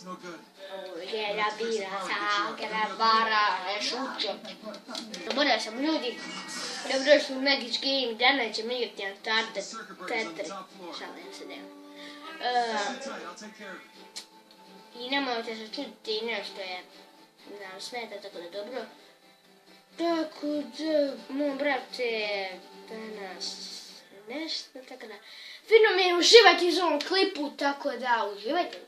Ulje, bira, sakera, bara, šućo. Zaboravio sam ljudi. Dobro što u Magic Game, danas ćemo igrati Uncharted 4. Šalim se deo. I nemojte se čuditi nešto je nam smeta, tako da dobro. Tako da, moj brate, danas nešto, tako da. Fino mi je uživati iz ovom klipu, tako da uživajte.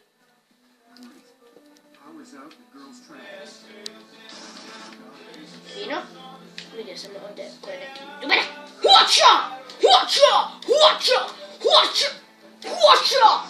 Fino. Vidio sam ovdje koje neki dubere. Hoća! Hoća! Hoća! Hoća! Hoća!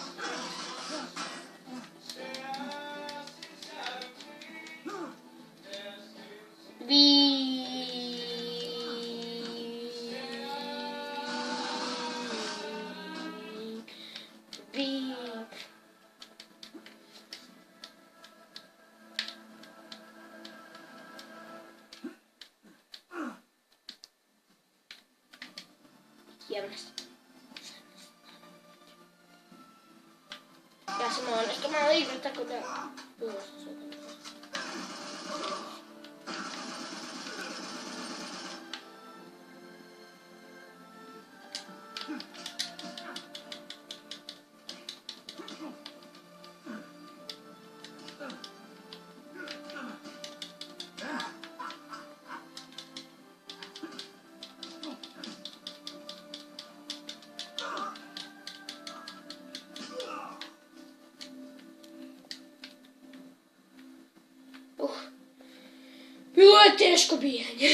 Ja sam ovo nešto malo igra, tako da... Bilo je teško bijanje.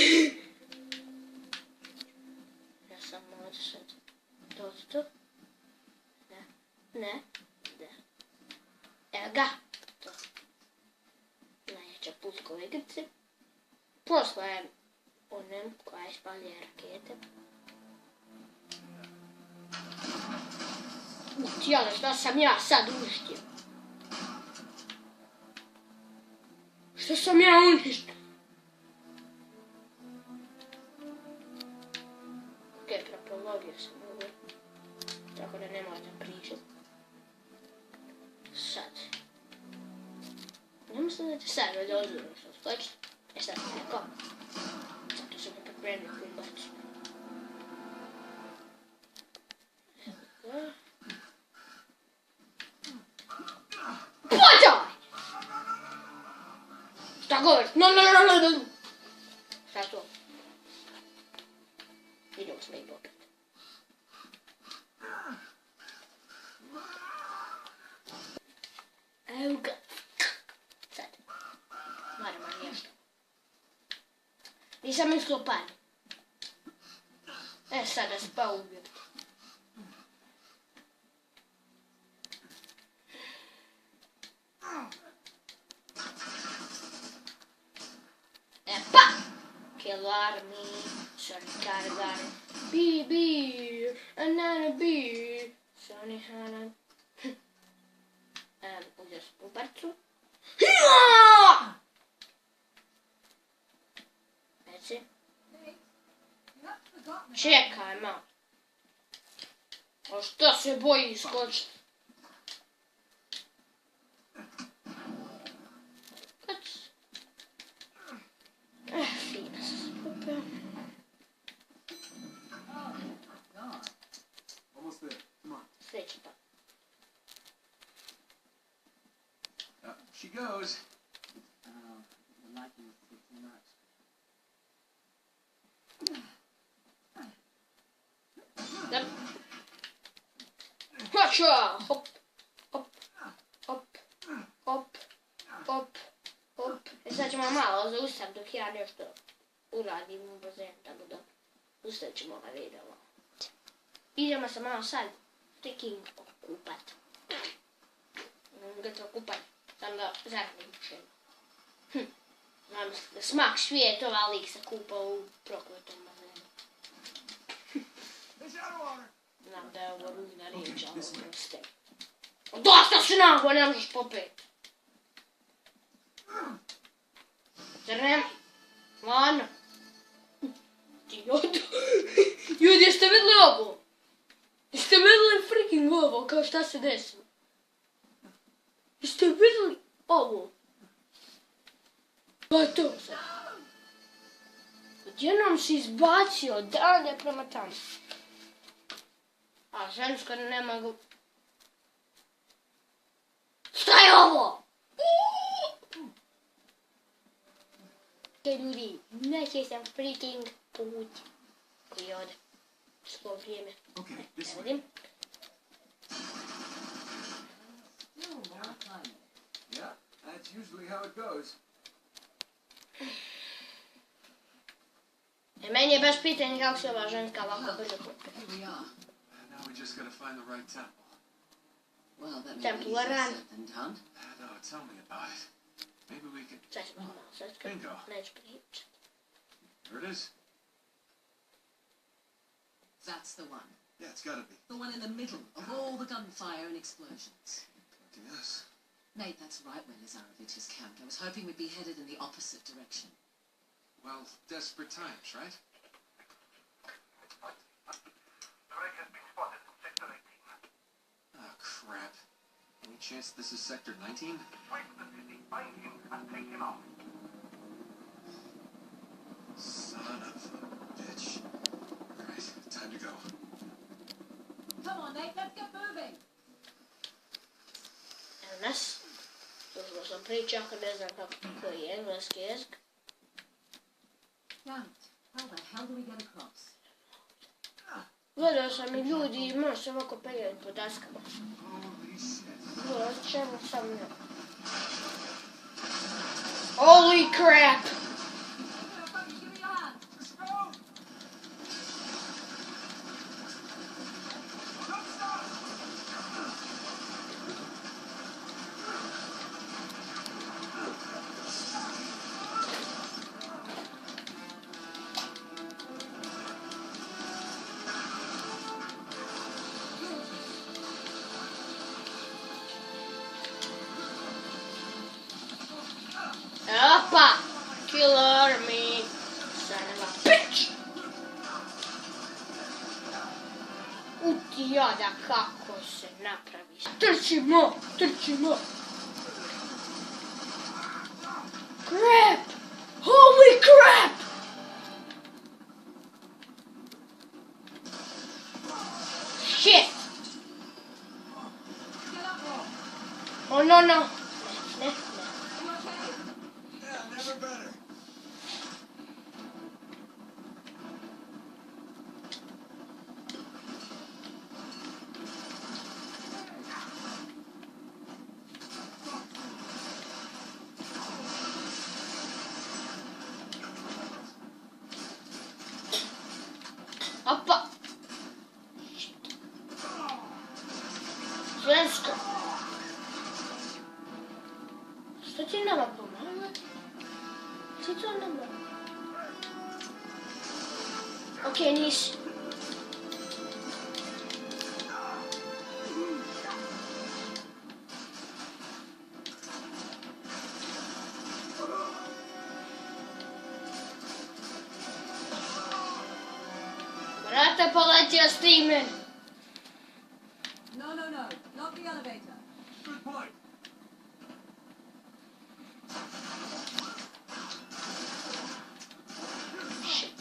Ja sam malo sad. To. Ne. Evo ga. To. Najjača puška u igrici. Posle onem koja ispalja rakete. Tijela, šta sam ja sad uništio? Što sam ja uništio? Prepolovio sam ovo, tako da ne možda pričati. Sad. Ne mislim da će sad da odlično što skočiti. Sad neko. Zato sam ne pripremio kumbac. Pođaj! Šta govoriš? No. Šta je to? Idemo s mejim opet. Evo ga. Sad. Moramo nešto. Nisam mislio pan. Sada se pa ubio. Kill army, sorry cargar, BB, another B, Sony Hanan. Uzeo sam puparcu. Reci. Čekaj malo. A što se boji iskočiti? Fina se skupio. Sljedeći pa. She goes. Hača! Hop, hop, hop, hop, hop, hop. Sad ćemo malo zaustaviti dok ja nešto uradim u bazenu, tako da ustavit ćemo ga video. Idemo se malo sad freaking okupat. Gdje to okupat, sam da zadnjim učinu. Znam da smak svijetova lik se kupa u prokletom bazenu. Znam da je ovo ružna riječ, ali proste. Dosta si nago, ne možeš popet. Zar ne? Lano. Ljudi, jeste vidjeli ovo? Jeste vidjeli freaking ovo, kao šta se desilo? Jeste vidjeli? ovu. To je to sad. Odjednom si izbacio dalje prema tamo. A žensko ne mogu... Šta je ovo? Ljudi, neće sam freaking put koji ode svo vrijeme. Okay, this way. Vidim. Yeah, that's usually how it goes. Meni je baš pitanje kako se ova ženska ovako brzo kupi. Here we are. Now we just gotta find the right temple. Well, that may be Temple easier run. said than done. No, tell me about it. Maybe we can... Sad ćemo malo sačekati. Bingo. Neću pričati. There it is. That's the one. Yeah, it's gotta be. The one in the middle of all the gunfire and explosions. Yes. Nate, that's right where Lazarevic is camped. I was hoping we'd be headed in the opposite direction. Well, desperate times, right? Drake has been spotted in Sector 18. Oh, crap. Any chance this is Sector 19? Sweep the city, find him, and take him out. Son of a bitch. Alright, time to go. Come on, Nate, let's get moving. Evo nas. Slušao sam priča, ako ne znam koji je engleski jezik. Right. How the hell do we get across? Gledao sam i ljudi i može se ovako peljati po daskama. Holy shit. Gledao čemu sam ne. Holy crap! Give me your hand. Let's go! Don't stop! Opa! Killer me! Son of a bitch! Uti jada kako se napravi. Trčimo! Trčimo! Crap! Holy crap! Shit! Oh no no! Ne, ne. Yeah, never better. Opa! Žensko! Što ti nama pomaga? Ti to nama? Okej, nisi. Brate, poletio s time. No, no, no. Not the elevator. Good point. Shit.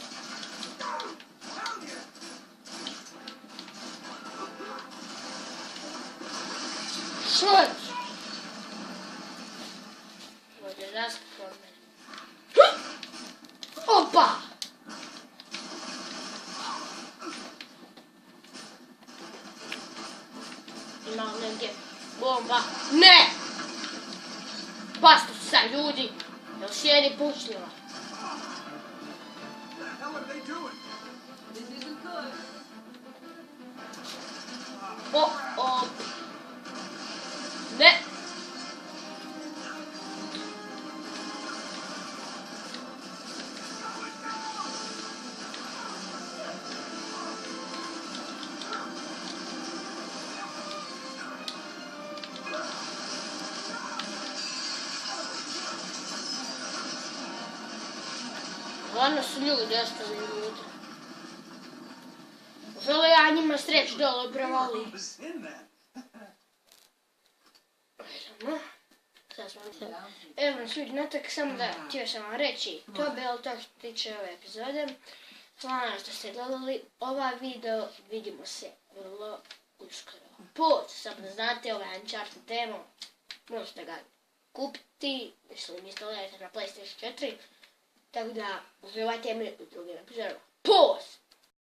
Shit. Može raskako od mene. Opa! Ima negdje bomba. Ne! Basta sad ljudi. Jel sjedi pušljiva? What the hell are they doing? This isn't good. O. Ne! Stvarno su ljudi ostali ljudi. Žele ja njima sreću dole prevali. What was in that? Samo. Sad šta smo mislili. Evo nas ljudi natak, samo da htio sam vam reći, to je bilo to što tiče ove epizode. Hvala što ste gledali ova video, vidimo se vrlo uskoro. Put, samo da znate, ovaj Uncharted demo, možete ga kupiti, mislim, instalirajte na PlayStation 4, tako da uživajte mi u drugim epizodama. Put!